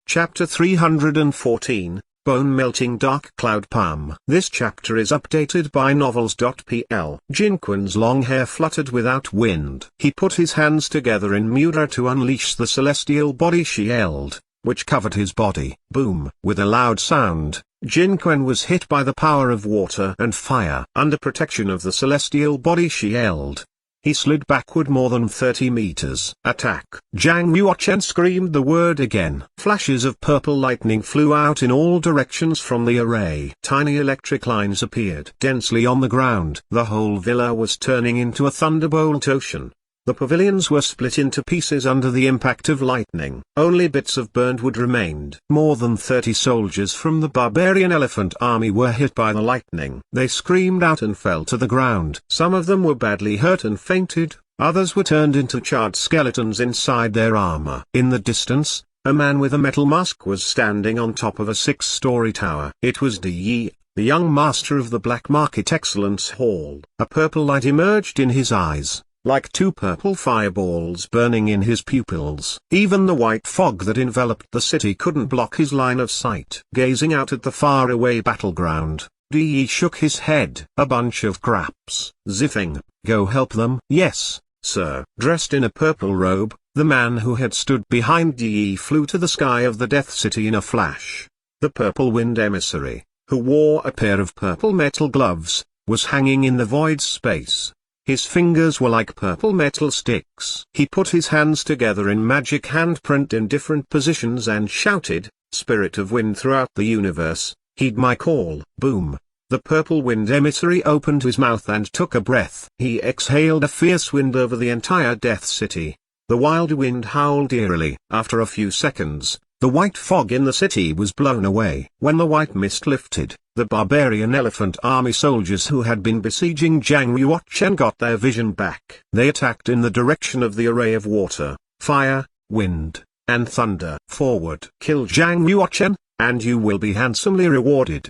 Chapter 314, Bone-Melting Darkcloud Palm. This chapter is updated by novels.pl. Jinquin's long hair fluttered without wind. He put his hands together in mudra to unleash the celestial body shield, which covered his body. Boom! With a loud sound, Jinquin was hit by the power of water and fire. Under protection of the celestial body shield, he slid backward more than 30 meters. Attack! Zhang Yuochen screamed the word again. Flashes of purple lightning flew out in all directions from the array. Tiny electric lines appeared densely on the ground. The whole villa was turning into a thunderbolt ocean. The pavilions were split into pieces under the impact of lightning. Only bits of burned wood remained. More than 30 soldiers from the barbarian elephant army were hit by the lightning. They screamed out and fell to the ground. Some of them were badly hurt and fainted, others were turned into charred skeletons inside their armor. In the distance, a man with a metal mask was standing on top of a 6-story tower. It was Di Yi, the young master of the Black Market Excellence Hall. A purple light emerged in his eyes, like 2 purple fireballs burning in his pupils. Even the white fog that enveloped the city couldn't block his line of sight. Gazing out at the faraway battleground, Di Yi shook his head. A bunch of craps. Ziffing, go help them. Yes, sir. Dressed in a purple robe, the man who had stood behind Di Yi flew to the sky of the Death City in a flash. The purple wind emissary, who wore a pair of purple metal gloves, was hanging in the void space. His fingers were like purple metal sticks. He put his hands together in magic handprint in different positions and shouted, "Spirit of wind throughout the universe, heed my call." Boom! The purple wind emissary opened his mouth and took a breath. He exhaled a fierce wind over the entire Death City. The wild wind howled eerily. After a few seconds, the white fog in the city was blown away. When the white mist lifted, the barbarian elephant army soldiers who had been besieging Zhang Yuochen got their vision back. They attacked in the direction of the array of water, fire, wind, and thunder. Forward! Kill Zhang Yuochen, and you will be handsomely rewarded.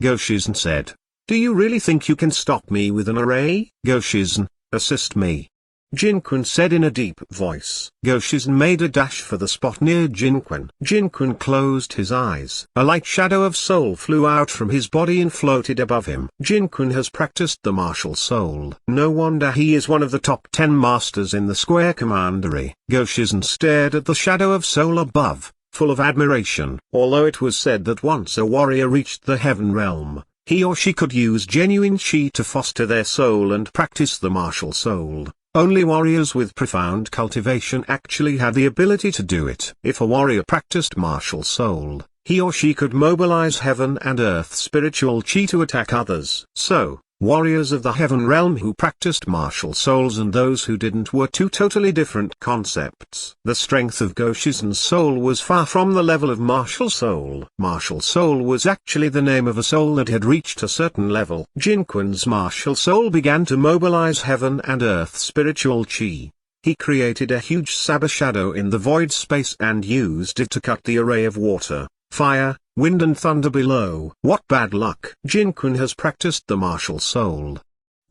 Go Shizhen said. Do you really think you can stop me with an array? Go Shizhen, assist me. Jinquin said in a deep voice. Go Shizhen made a dash for the spot near Jinquin. Jinquin closed his eyes. A light shadow of soul flew out from his body and floated above him. Jinquin has practiced the martial soul. No wonder he is one of the top 10 masters in the square commandery. Go Shizhen stared at the shadow of soul above, full of admiration. Although it was said that once a warrior reached the heaven realm, he or she could use genuine chi to foster their soul and practice the martial soul. Only warriors with profound cultivation actually had the ability to do it. If a warrior practiced martial soul, he or she could mobilize heaven and earth spiritual chi to attack others. So, warriors of the heaven realm who practiced martial souls and those who didn't were 2 totally different concepts. The strength of Go Shizhen's soul was far from the level of martial soul. Martial soul was actually the name of a soul that had reached a certain level. Jinquin's martial soul began to mobilize heaven and earth spiritual chi. He created a huge saber shadow in the void space and used it to cut the array of water, fire, wind and thunder below. What bad luck! Jinquin has practiced the martial soul.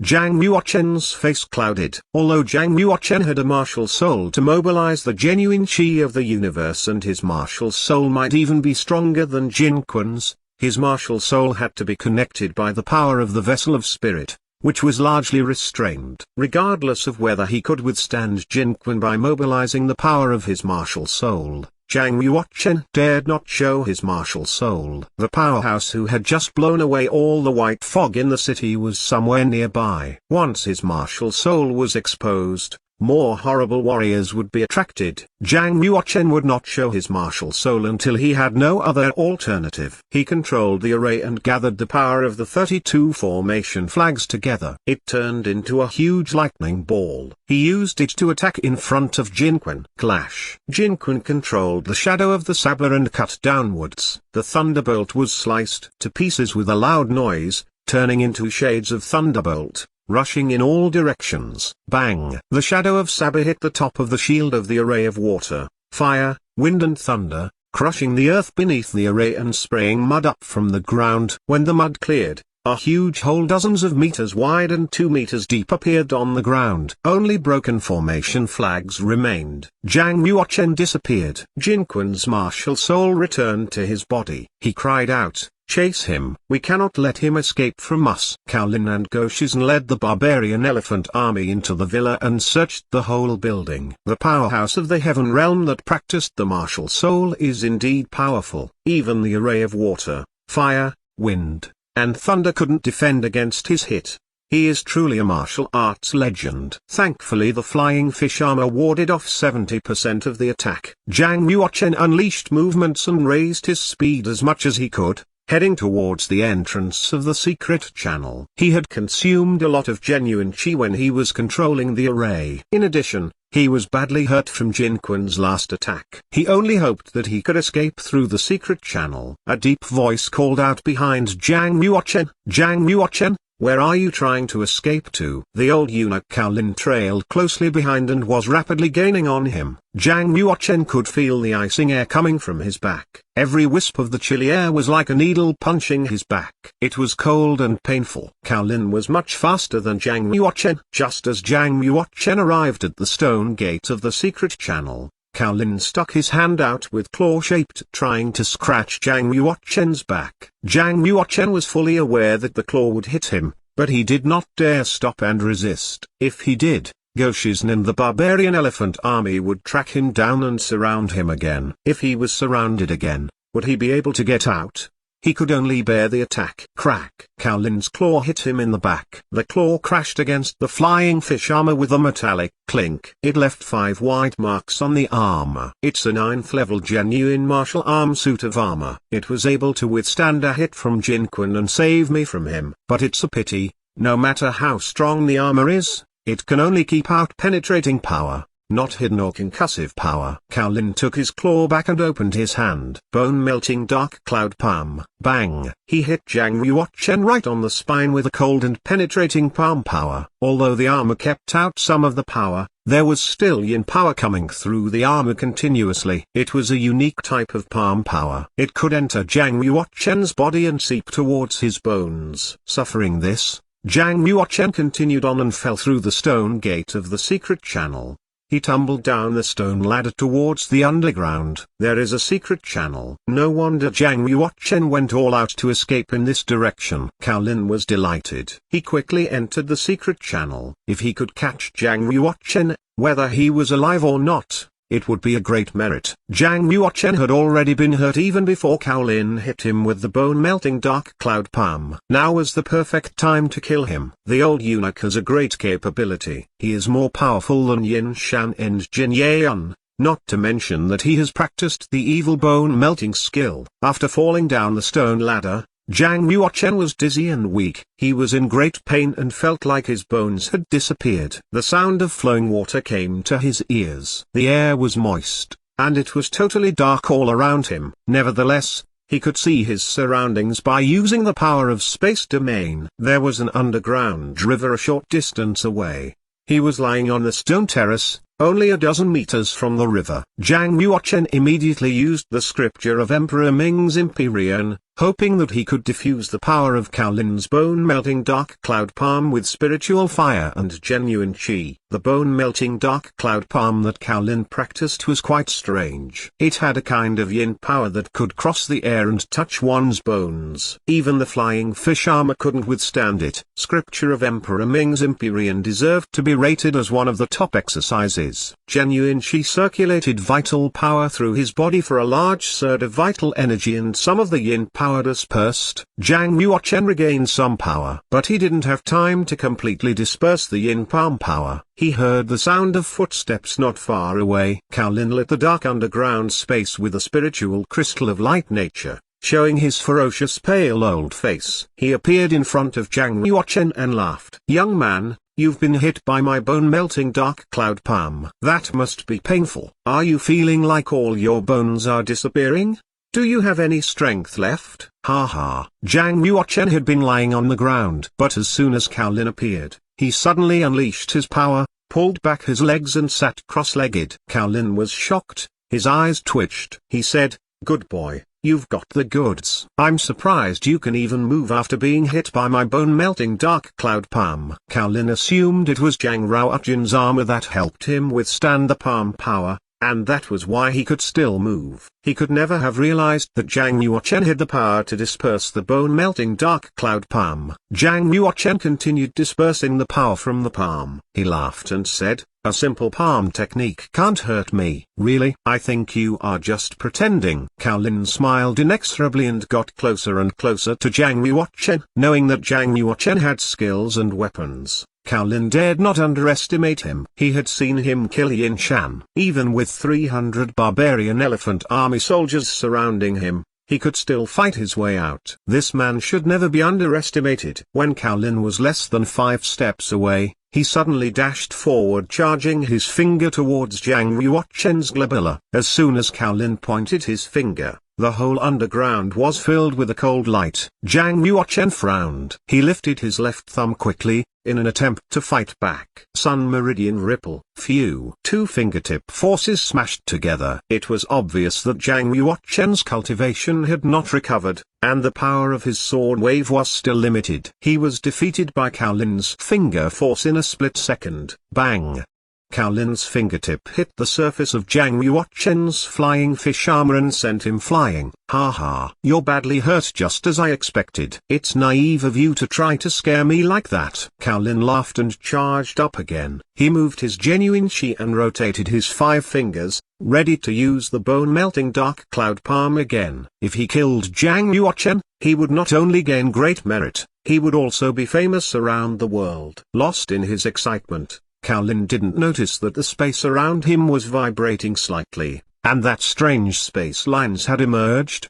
Zhang Yuochen's face clouded. Although Zhang Yuochen had a martial soul to mobilize the genuine chi of the universe and his martial soul might even be stronger than Jinquin's, his martial soul had to be connected by the power of the vessel of spirit, which was largely restrained. Regardless of whether he could withstand Jinquin by mobilizing the power of his martial soul, Zhang Yuochen dared not show his martial soul. The powerhouse who had just blown away all the white fog in the city was somewhere nearby. Once his martial soul was exposed, more horrible warriors would be attracted. Zhang Yuochen would not show his martial soul until he had no other alternative. He controlled the array and gathered the power of the 32 formation flags together. It turned into a huge lightning ball. He used it to attack in front of Jinquin. Clash! Jinquin controlled the shadow of the saber and cut downwards. The thunderbolt was sliced to pieces with a loud noise, turning into shades of thunderbolt, rushing in all directions. Bang! The shadow of saber hit the top of the shield of the array of water, fire, wind and thunder, crushing the earth beneath the array and spraying mud up from the ground. When the mud cleared, A huge hole dozens of meters wide and 2 meters deep appeared on the ground. Only broken formation flags remained. Zhang Yuochen disappeared. Jin Quan's martial soul returned to his body. He cried out, "Chase him! We cannot let him escape from us." Cao Lin and Go Shizhen led the barbarian elephant army into the villa and searched the whole building. The powerhouse of the heaven realm that practiced the martial soul is indeed powerful. Even the array of water, fire, wind, and thunder couldn't defend against his hit. He is truly a martial arts legend. Thankfully the flying fish armor warded off 70% of the attack. Zhang Yuochen unleashed movements and raised his speed as much as he could, heading towards the entrance of the secret channel. He had consumed a lot of genuine chi when he was controlling the array. In addition, he was badly hurt from Jin Quan's last attack. He only hoped that he could escape through the secret channel. A deep voice called out behind Zhang Yuochen, "Zhang Yuochen, where are you trying to escape to?" The old eunuch Cao Lin trailed closely behind and was rapidly gaining on him. Zhang Yuochen could feel the icing air coming from his back. Every wisp of the chilly air was like a needle punching his back. It was cold and painful. Cao Lin was much faster than Zhang Yuochen. Just as Zhang Yuochen arrived at the stone gate of the secret channel, Cao Lin stuck his hand out with claw-shaped, trying to scratch Zhang Yuochen's back. Zhang Yuochen was fully aware that the claw would hit him, but he did not dare stop and resist. If he did, Go Shizhen and the barbarian elephant army would track him down and surround him again. If he was surrounded again, would he be able to get out? He could only bear the attack. Crack! Cao Lin's claw hit him in the back. The claw crashed against the flying fish armor with a metallic clink. It left 5 white marks on the armor. It's a 9th level genuine martial arm suit of armor. It was able to withstand a hit from Jin Quan and save me from him. But it's a pity, no matter how strong the armor is, it can only keep out penetrating power, not hidden or concussive power. Cao Lin took his claw back and opened his hand. Bone-melting dark cloud palm. Bang! He hit Zhang Yuochen right on the spine with a cold and penetrating palm power. Although the armor kept out some of the power, there was still yin power coming through the armor continuously. It was a unique type of palm power. It could enter Zhang Yuochen's body and seep towards his bones. Suffering this, Zhang Yuochen continued on and fell through the stone gate of the secret channel. He tumbled down the stone ladder towards the underground. There is a secret channel. No wonder Zhang Yuochen went all out to escape in this direction. Cao Lin was delighted. He quickly entered the secret channel. If he could catch Zhang Yuochen, whether he was alive or not, it would be a great merit. Zhang Yuochen had already been hurt even before Cao Lin hit him with the bone-melting dark cloud palm. Now was the perfect time to kill him. The old eunuch has a great capability. He is more powerful than Yin Shan and Jin Yaeun, not to mention that he has practiced the evil bone-melting skill. After falling down the stone ladder, Zhang Yuochen was dizzy and weak. He was in great pain and felt like his bones had disappeared. The sound of flowing water came to his ears. The air was moist, and it was totally dark all around him. Nevertheless, he could see his surroundings by using the power of space domain. There was an underground river a short distance away. He was lying on the stone terrace, only a dozen meters from the river. Zhang Yuochen immediately used the scripture of Emperor Ming's Empyrean, hoping that he could diffuse the power of Cao Lin's bone-melting dark cloud palm with spiritual fire and genuine chi. The bone-melting dark cloud palm that Cao Lin practiced was quite strange. It had a kind of yin power that could cross the air and touch one's bones. Even the flying fish armor couldn't withstand it. Scripture of Emperor Ming's Empyrean deserved to be rated as one of the top exercises. Genuine chi circulated vital power through his body for a large surge of vital energy, and some of the yin power dispersed. Zhang Yuochen regained some power, but he didn't have time to completely disperse the yin palm power. He heard the sound of footsteps not far away. Cao Lin lit the dark underground space with a spiritual crystal of light nature, showing his ferocious pale old face. He appeared in front of Zhang Yuochen and laughed. "Young man, you've been hit by my bone-melting dark cloud palm. That must be painful. Are you feeling like all your bones are disappearing? Do you have any strength left?" Ha ha. Zhang Yuochen had been lying on the ground, but as soon as Cao Lin appeared, he suddenly unleashed his power, pulled back his legs and sat cross-legged. Cao Lin was shocked, his eyes twitched. He said, "Good boy, you've got the goods. I'm surprised you can even move after being hit by my bone-melting Darkcloud palm. Cao Lin assumed it was Zhang Ruotian's armor that helped him withstand the palm power, and that was why he could still move. He could never have realized that Zhang Ruotian had the power to disperse the bone-melting Darkcloud palm. Zhang Ruotian continued dispersing the power from the palm. He laughed and said, "A simple palm technique can't hurt me." "Really? I think you are just pretending." Cao Lin smiled inexorably and got closer and closer to Zhang Ruotian. Knowing that Zhang Ruotian had skills and weapons, Cao Lin dared not underestimate him. He had seen him kill Yin Shan. Even with 300 barbarian elephant army soldiers surrounding him, he could still fight his way out. This man should never be underestimated. When Cao Lin was less than 5 steps away, he suddenly dashed forward, charging his finger towards Zhang Ruotian's glabella. As soon as Cao Lin pointed his finger, the whole underground was filled with a cold light. Zhang Ruotian frowned. He lifted his left thumb quickly, in an attempt to fight back. Sun Meridian Ripple. Phew. 2 fingertip forces smashed together. It was obvious that Zhang Ruotian's cultivation had not recovered, and the power of his sword wave was still limited. He was defeated by Cao Lin's finger force in a split second. Bang! Cao Lin's fingertip hit the surface of Zhang Ruotian's flying fish armor and sent him flying. "Ha ha. You're badly hurt, just as I expected. It's naive of you to try to scare me like that." Cao Lin laughed and charged up again. He moved his genuine chi and rotated his 5 fingers, ready to use the bone-melting Darkcloud palm again. If he killed Zhang Ruotian, he would not only gain great merit, he would also be famous around the world. Lost in his excitement, Cao Lin didn't notice that the space around him was vibrating slightly, and that strange space lines had emerged.